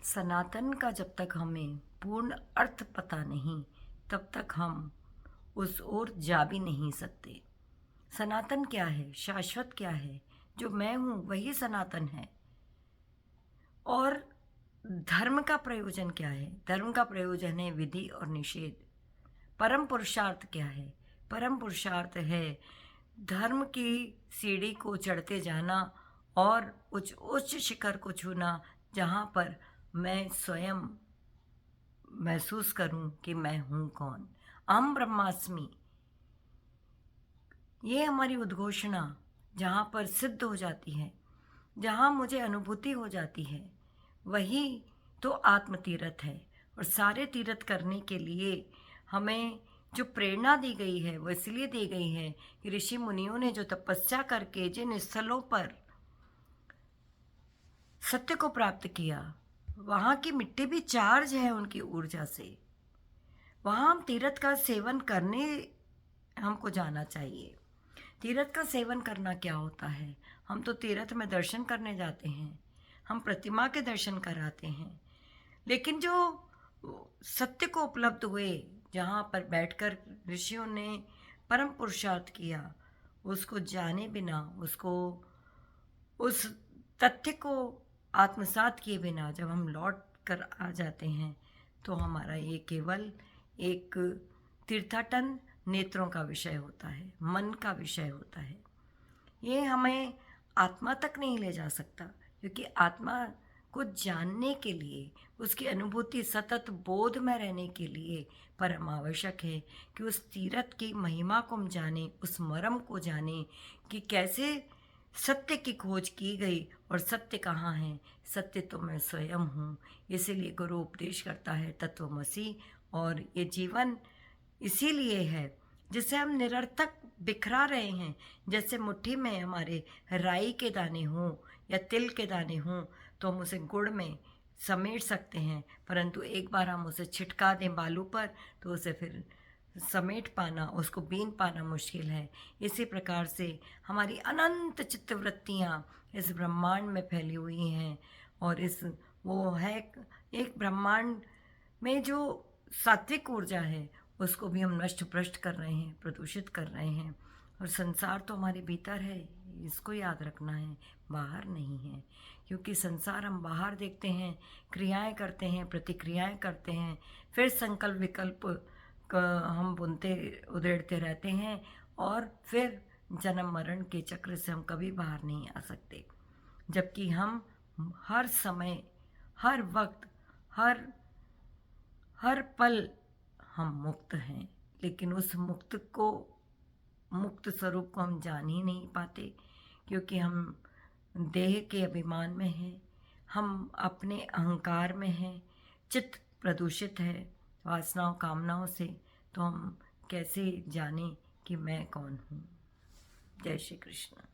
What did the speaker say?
सनातन का जब तक हमें पूर्ण अर्थ पता नहीं, तब तक हम उस ओर जा भी नहीं सकते। सनातन क्या है, शाश्वत क्या है? जो मैं हूँ वही सनातन है। और धर्म का प्रयोजन क्या है? धर्म का प्रयोजन है विधि और निषेध। परम पुरुषार्थ क्या है? परम पुरुषार्थ है धर्म की सीढ़ी को चढ़ते जाना और उच्च उच्च शिखर को छूना, जहाँ पर मैं स्वयं महसूस करूं कि मैं हूं कौन। अहम ब्रह्मास्मि, ये हमारी उद्घोषणा जहाँ पर सिद्ध हो जाती है, जहाँ मुझे अनुभूति हो जाती है, वही तो आत्म तीर्थ है। और सारे तीर्थ करने के लिए हमें जो प्रेरणा दी गई है वो इसलिए दी गई है कि ऋषि मुनियों ने जो तपस्या करके जिन स्थलों पर सत्य को प्राप्त किया, वहाँ की मिट्टी भी चार्ज है उनकी ऊर्जा से। वहाँ हम तीर्थ का सेवन करने हमको जाना चाहिए। तीर्थ का सेवन करना क्या होता है? हम तो तीर्थ में दर्शन करने जाते हैं, हम प्रतिमा के दर्शन कराते हैं, लेकिन जो सत्य को उपलब्ध हुए, जहाँ पर बैठकर ऋषियों ने परम पुरुषार्थ किया, उसको जाने बिना, उसको उस तथ्य को आत्मसात किए बिना जब हम लौट कर आ जाते हैं, तो हमारा ये केवल एक तीर्थाटन नेत्रों का विषय होता है, मन का विषय होता है। ये हमें आत्मा तक नहीं ले जा सकता, क्योंकि आत्मा को जानने के लिए, उसकी अनुभूति सतत बोध में रहने के लिए परम आवश्यक है कि उस तीर्थ की महिमा को हम जाने, उस मर्म को जाने कि कैसे सत्य की खोज की गई और सत्य कहाँ है। सत्य तो मैं स्वयं हूँ। इसीलिए गुरु उपदेश करता है तत्वमसि, और ये जीवन इसीलिए है जिसे हम निरर्थक बिखरा रहे हैं। जैसे मुट्ठी में हमारे राई के दाने हों या तिल के दाने हों, तो हम उसे गुड़ में समेट सकते हैं, परंतु एक बार हम उसे छिटका दें बालू पर, तो उसे फिर समेट पाना, उसको बीन पाना मुश्किल है। इसी प्रकार से हमारी अनंत चित्तवृत्तियाँ इस ब्रह्मांड में फैली हुई हैं, और इस वो है एक ब्रह्मांड में जो सात्विक ऊर्जा है, उसको भी हम नष्ट भ्रष्ट कर रहे हैं, प्रदूषित कर रहे हैं। और संसार तो हमारे भीतर है, इसको याद रखना है, बाहर नहीं है। क्योंकि संसार हम बाहर देखते हैं, क्रियाएं करते हैं, प्रतिक्रियाएं करते हैं, फिर संकल्प विकल्प हम बुनते उधेड़ते रहते हैं, और फिर जन्म मरण के चक्र से हम कभी बाहर नहीं आ सकते। जबकि हम हर समय, हर वक्त, हर हर पल हम मुक्त हैं, लेकिन उस मुक्त स्वरूप को हम जान ही नहीं पाते, क्योंकि हम देह के अभिमान में हैं, हम अपने अहंकार में हैं, चित्त प्रदूषित है वासनाओं कामनाओं से। तो हम कैसे जाने कि मैं कौन हूँ? जय श्री कृष्ण।